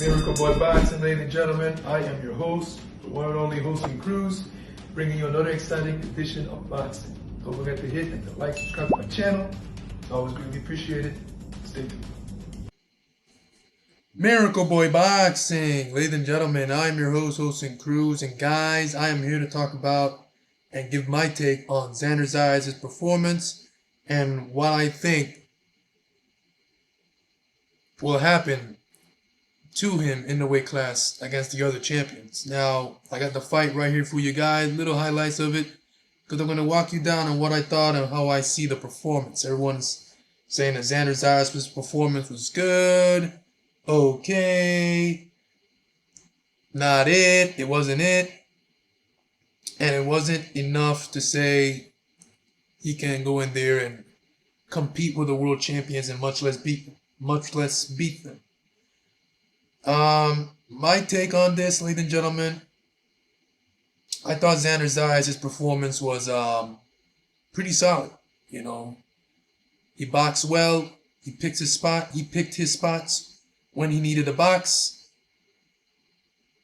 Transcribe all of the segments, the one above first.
Miracle Boy Boxing, ladies and gentlemen. I am your host, the one and only hosting Cruz, bringing you another exciting edition of boxing. Don't forget to hit and to like, subscribe to my channel. It's always greatly appreciated. Stay tuned. Miracle Boy Boxing, ladies and gentlemen. I am your host, hosting Cruz, and guys, I am here to talk about and give my take on Xander Zayas' performance and what I think will happen to him in the weight class against the other champions. Now, I got the fight right here for you guys, little highlights of it, because I'm going to walk you down on what I thought and how I see the performance. Everyone's saying that Xander Zayas' performance was good, okay, not it wasn't it, and it wasn't enough to say he can go in there and compete with the world champions and much less beat them. My take on this, ladies and gentlemen, I thought Xander Zayas' performance was pretty solid. You know, he boxed well. He picked his spots when he needed to box.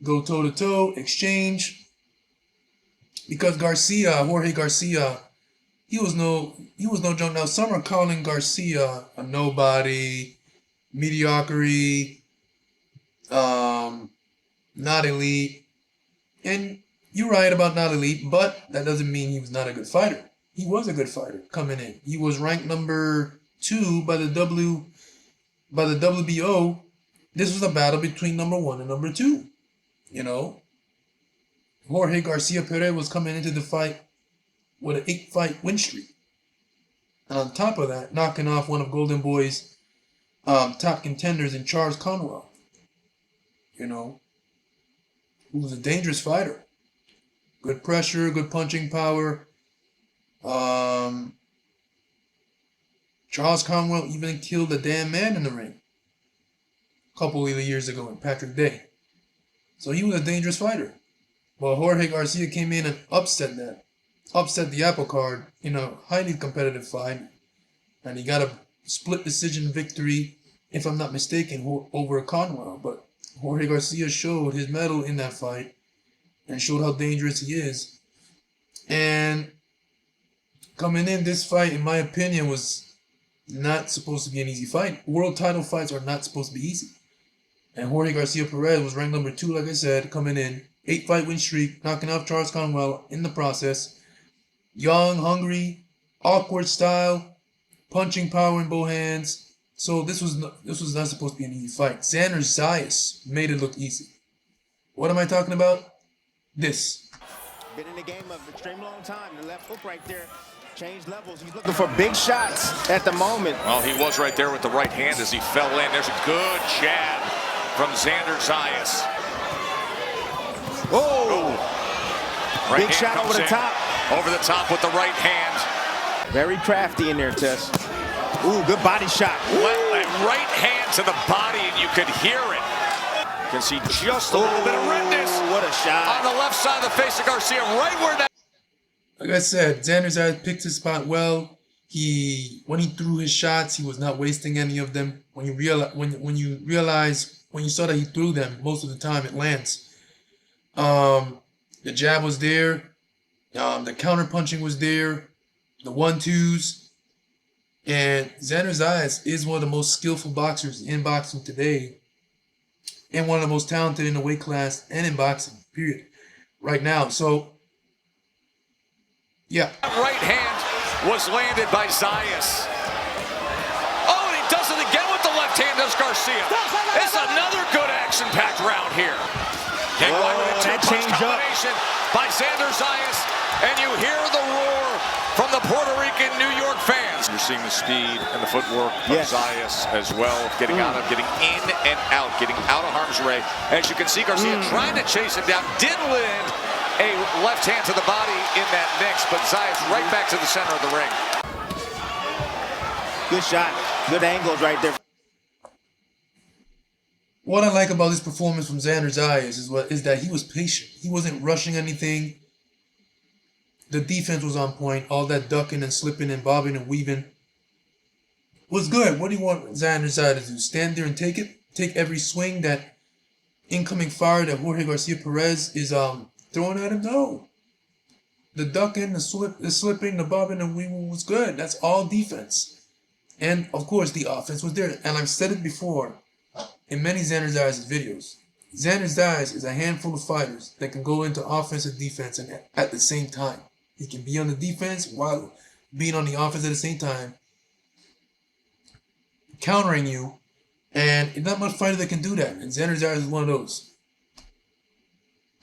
Go toe to toe, exchange. Because Jorge Garcia, he was no joke. Now some are calling Garcia a nobody, mediocrity, not elite, and you're right about not elite, but that doesn't mean he was not a good fighter. He was a good fighter coming in. He was ranked number 2 by the WBO. This was a battle between number 1 and number 2. You know, Jorge Garcia Perez was coming into the fight with an 8-fight win streak, and on top of that, knocking off one of Golden Boy's top contenders in Charles Conwell. You know, who was a dangerous fighter. Good pressure, good punching power. Charles Conwell even killed a damn man in the ring a couple of years ago in Patrick Day. So he was a dangerous fighter. Well, Jorge Garcia came in and upset the apple cart in a highly competitive fight. And he got a split decision victory, if I'm not mistaken, over Conwell. But Jorge Garcia showed his mettle in that fight and showed how dangerous he is. And coming in, this fight, in my opinion, was not supposed to be an easy fight. World title fights are not supposed to be easy. And Jorge Garcia Perez was ranked number 2, like I said, coming in. 8-fight win streak, knocking off Charles Conwell in the process. Young, hungry, awkward style, punching power in both hands. So this was not supposed to be an easy fight. Xander Zayas made it look easy. What am I talking about? This. Been in the game of extreme long time. The left hook right there changed levels. He's looking for big shots at the moment. Well, he was right there with the right hand as he fell in. There's a good jab from Xander Zayas. Oh! Right big shot over the top. Over the top with the right hand. Very crafty in there, Tess. Ooh, good body shot. Right hand to the body, and you could hear it. You can see just a little bit of redness. What a shot. On the left side of the face of Garcia, right where that... Like I said, Xander Zayas picked his spot well. When he threw his shots, he was not wasting any of them. When you saw that he threw them, most of the time it lands. The jab was there. The counter punching was there. The 1-2s. And Xander Zayas is one of the most skillful boxers in boxing today. And one of the most talented in the weight class and in boxing, period. Right now. So, yeah. Right hand was landed by Zayas. Oh, and he does it again with the left hand, does Garcia. It's another good action-packed round here. Get right with a two-punch combination by Xander Zayas. And you hear the roar from the Puerto Rican New York fans. You're seeing the speed and the footwork of Zayas as well, getting in and out, getting out of harm's way. As you can see, Garcia trying to chase him down, did land a left hand to the body in that mix, but Zayas right back to the center of the ring. Good shot, good angles right there. What I like about this performance from Xander Zayas is that he was patient. He wasn't rushing anything. The defense was on point. All that ducking and slipping and bobbing and weaving was good. What do you want Xander Zayas to do? Stand there and take it? Take every swing that incoming fire that Jorge Garcia Perez is throwing at him? No. The ducking, the slipping, the bobbing, and weaving was good. That's all defense. And of course, the offense was there. And I've said it before in many Xander Zayas videos. Xander Zayas is a handful of fighters that can go into offense and defense and at the same time. He can be on the defense while being on the offense at the same time, countering you. And it's not much fighter that can do that. And Xander Zayas is one of those.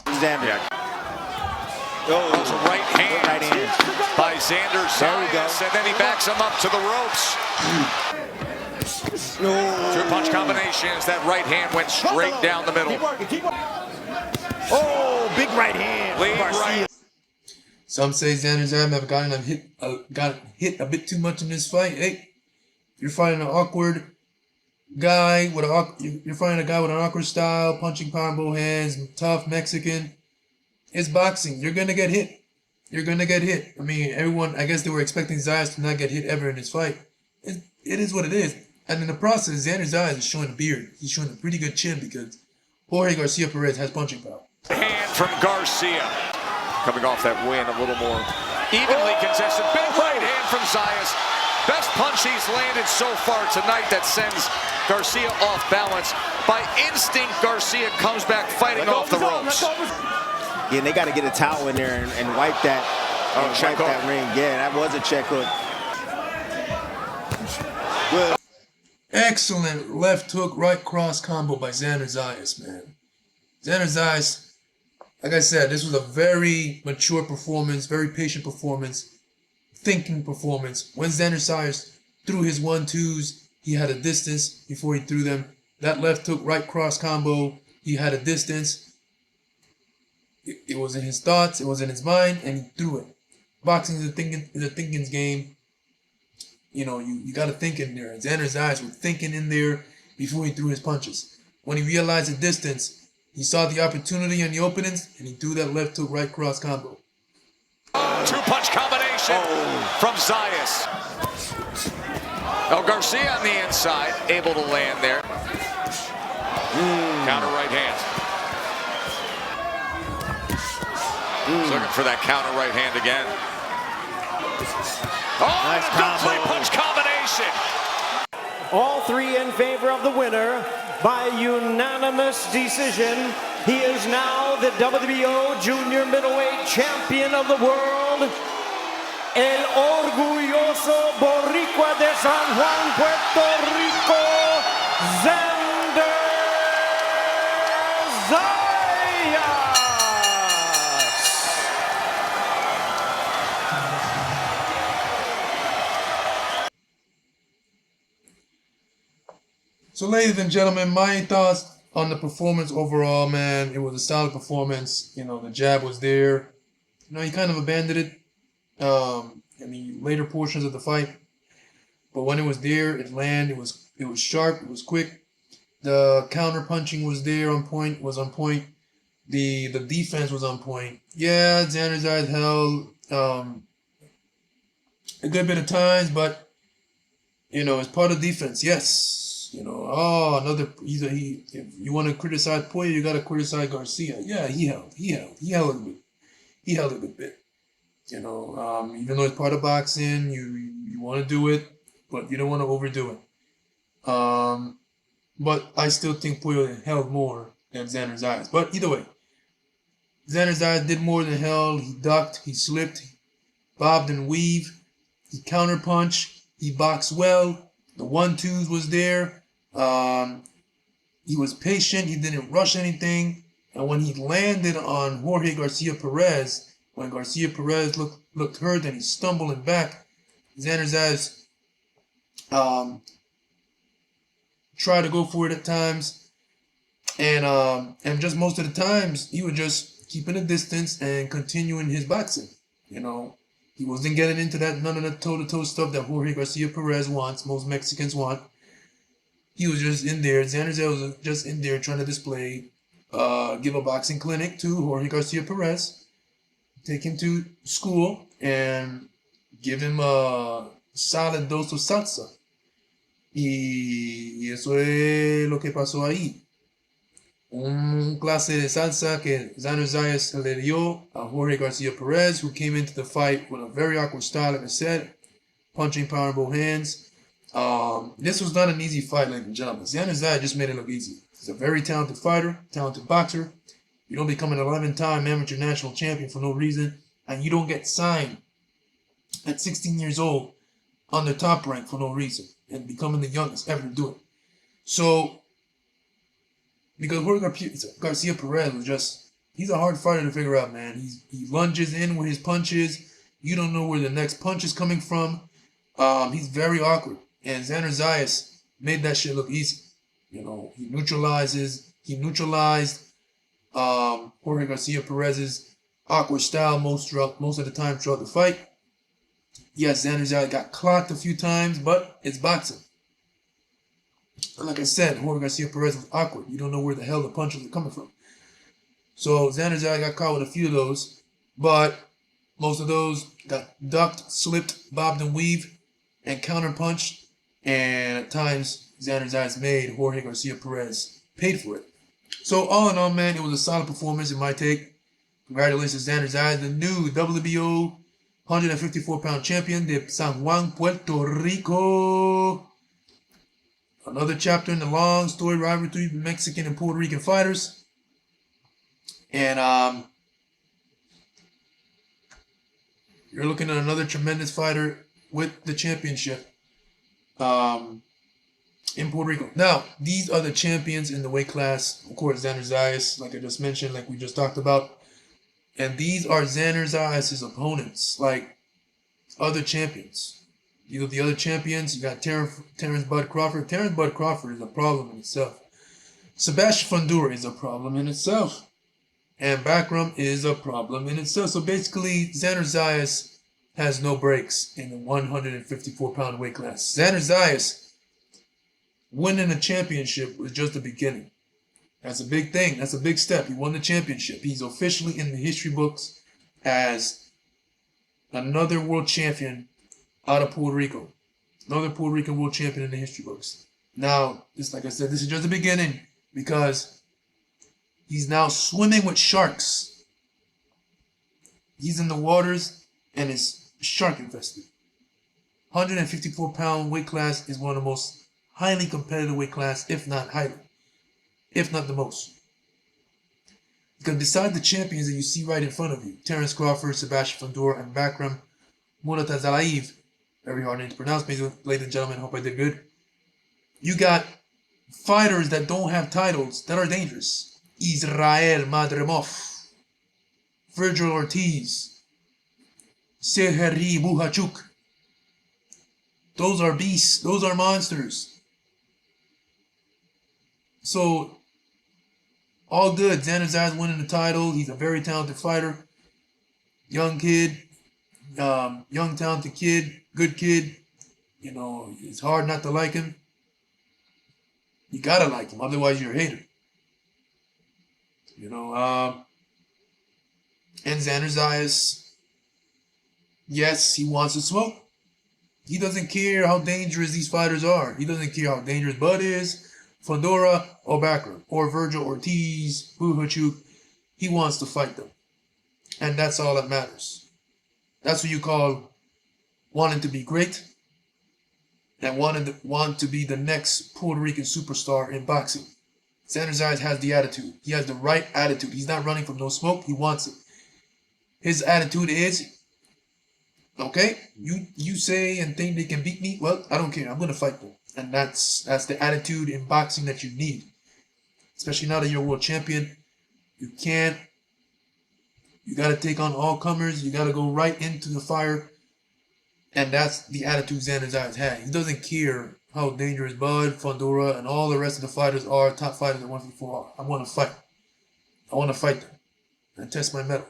Xander. Yeah. Those right hand by Xander Zayas, and then he backs him up to the ropes. Two punch combinations. That right hand went straight down the middle. Oh, big right hand. Lead right. Some say Xander Zayas have got hit a bit too much in this fight. Hey, you're fighting an awkward guy with you're fighting a guy with an awkward style, punching combo hands, tough Mexican. It's boxing. You're gonna get hit. You're gonna get hit. I mean, everyone. I guess they were expecting Zayas to not get hit ever in this fight. It is what it is. And in the process, Xander Zayas is showing a beard. He's showing a pretty good chin because Jorge Garcia Perez has punching power. Hand from Garcia. Coming off that win a little more evenly contested. Big right hand from Zayas. Best punch he's landed so far tonight that sends Garcia off balance. By instinct, Garcia comes back fighting off the ropes. Yeah, and they got to get a towel in there and wipe that. Wipe that ring. Yeah, that was a check hook. Good. Excellent left hook, right cross combo by Xander Zayas, man. Xander Zayas, like I said, this was a very mature performance, very patient performance, thinking performance. When Xander Zayas threw his 1-2s, he had a distance before he threw them. That left hook, right cross combo, he had a distance. It was in his thoughts, it was in his mind, and he threw it. Boxing is a thinking's game. You know, you got to think in there. And Xander Zayas was thinking in there before he threw his punches. When he realized the distance, he saw the opportunity and the openings, and he threw that left hook, right cross combo. Two-punch combination from Zayas. Garcia on the inside, able to land there. Counter right hand. Looking for that counter right hand again. Nice good three-punch combination. All three in favor of the winner by unanimous decision. He is now the WBO Junior Middleweight Champion of the world. El orgulloso boricua de San Juan, Puerto Rico, Xander Zayas. So, ladies and gentlemen, my thoughts on the performance overall, man. It was a solid performance. You know, the jab was there. You know, he kind of abandoned it in the later portions of the fight. But when it was there, it landed. It was sharp. It was quick. The counter punching was there on point. The defense was on point. Yeah, Xander Zayas held a good bit of times, but you know, it's part of defense. Yes. You know, if you want to criticize Poirier, you got to criticize Garcia. Yeah, he held a good bit. You know, even though it's part of boxing, you want to do it, but you don't want to overdo it. But I still think Poirier held more than Xander Zayas. But either way, Xander Zayas did more than held. He ducked, he slipped, he bobbed and weaved, he counterpunched, he boxed well. The 1-2s was there. He was patient. He didn't rush anything. And when he landed on Jorge Garcia Perez, when Garcia Perez looked hurt and he's stumbling back, Xander Zayas tried to go for it at times. And just most of the times, he was just keeping a distance and continuing his boxing. You know, he wasn't getting into none of the toe-to-toe stuff that Jorge Garcia Perez wants, most Mexicans want. He was just in there. Xander Zayas was just in there trying to display, give a boxing clinic to Jorge Garcia Perez, take him to school, and give him a solid dose of salsa. Y eso es lo que pasó ahí. un clase de salsa que Xander Zayas le dio a Jorge Garcia Perez, who came into the fight with a very awkward style, like I said, punching power in both hands. This was not an easy fight, ladies and gentlemen. Xander Zayas just made it look easy. He's a very talented fighter, talented boxer. You don't become an 11-time amateur national champion for no reason, and you don't get signed at 16 years old on the top rank for no reason, and becoming the youngest ever to do it. So, because Jorge Garcia Perez was just, he's a hard fighter to figure out, man. He lunges in with his punches. You don't know where the next punch is coming from. He's very awkward. And Xander Zayas made that shit look easy. You know, he neutralized Jorge Garcia Perez's awkward style most of the time throughout the fight. Yes, Xander Zayas got clocked a few times, but it's boxing. And like I said, Jorge Garcia Perez was awkward. You don't know where the hell the punches are coming from. So Xander Zayas got caught with a few of those, but most of those got ducked, slipped, bobbed and weaved, and counter-punched. And at times, Xander Zayas made Jorge Garcia Perez paid for it. So all in all, man, it was a solid performance in my take. Congratulations, Xander Zayas, the new WBO 154-pound champion de San Juan, Puerto Rico. Another chapter in the long story rivalry between Mexican and Puerto Rican fighters. And you're looking at another tremendous fighter with the championship in Puerto Rico. Now, these are the champions in the weight class. Of course, Xander Zayas, like I just mentioned, like we just talked about. And these are Xander Zayas' opponents, like other champions. You got the other champions, you got Terrence Bud Crawford. Terrence Bud Crawford is a problem in itself. Sebastian Fundora is a problem in itself. And Backrum is a problem in itself. So basically, Xander Zayas has no breaks in the 154-pound weight class. Xander Zayas winning a championship was just the beginning. That's a big thing. That's a big step. He won the championship. He's officially in the history books as another world champion out of Puerto Rico. Another Puerto Rican world champion in the history books. Now, just like I said, this is just the beginning because he's now swimming with sharks. He's in the waters and is shark infested. 154-pound weight class is one of the most highly competitive weight class, if not the most. Because beside the champions that you see right in front of you, Terrence Crawford, Sebastian Fundora, and Backrum Muratazalaev, very hard name to pronounce, ladies and gentlemen, hope I did good. You got fighters that don't have titles that are dangerous. Israel Madrimov, Virgil Ortiz, Serheri Buhachuk. Those are beasts. Those are monsters. So, all good. Xander Zayas winning the title. He's a very talented fighter. Young kid. Young talented kid. Good kid. You know, it's hard not to like him. You gotta like him. Otherwise, you're a hater. You know, and Xander Zayas, yes, he wants to smoke. He doesn't care how dangerous these fighters are. He doesn't care how dangerous Bud is, Fundora, or Backrum, or Virgil Ortiz, Buhachuk. He wants to fight them. And that's all that matters. That's what you call wanting to be great and want to be the next Puerto Rican superstar in boxing. Xander Zayas has the attitude. He has the right attitude. He's not running from no smoke. He wants it. His attitude is, okay, you say and think they can beat me? Well, I don't care. I'm going to fight them. And that's the attitude in boxing that you need. Especially now that you're a world champion. You got to take on all comers. You got to go right into the fire. And that's the attitude Xander Zayas had. He doesn't care how dangerous Bud, Fundora, and all the rest of the fighters are, top fighters at 154 are. I want to fight. I want to fight them and test my mettle.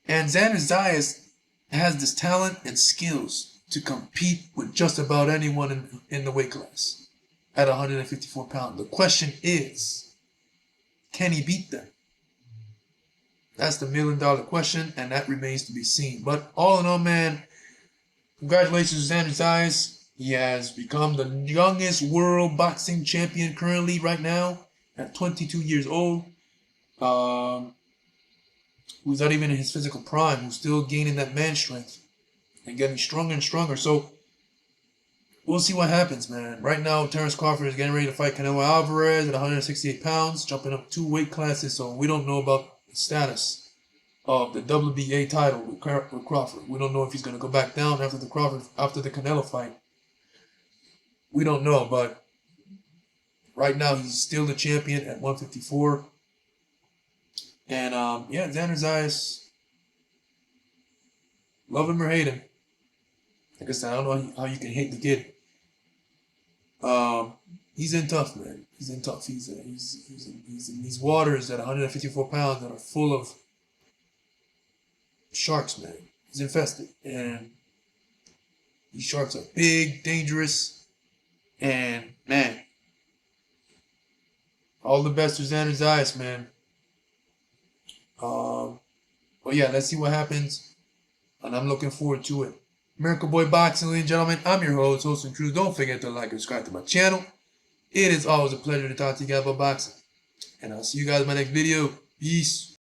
And Xander Zayas has this talent and skills to compete with just about anyone in the weight class at 154 pounds. The question is, can he beat them? That's the million-dollar question, and that remains to be seen. But all in all, man, congratulations to Xander Zayas. He has become the youngest world boxing champion currently right now. at 22 years old, who's not even in his physical prime, who's still gaining that man strength and getting stronger and stronger. So we'll see what happens, man. Right now, Terrence Crawford is getting ready to fight Canelo Alvarez at 168 pounds, jumping up 2 weight classes. So we don't know about the status of the WBA title with Crawford. We don't know if he's going to go back down after the Canelo fight. We don't know, but right now he's still the champion at 154. And yeah, Xander Zayas, love him or hate him. Like I said, I don't know how you can hate the kid. He's in tough, man. He's in tough. He's in these waters at 154 pounds that are full of sharks, man. He's infested, and these sharks are big, dangerous, and man, all the best to Xander Zayas, man. But yeah, let's see what happens, and I'm looking forward to it. American Boy Boxing, ladies and gentlemen, I'm your host and Cruz. Don't forget to like and subscribe to my channel. It is always a pleasure to talk to you guys about boxing, and I'll see you guys in my next video. Peace.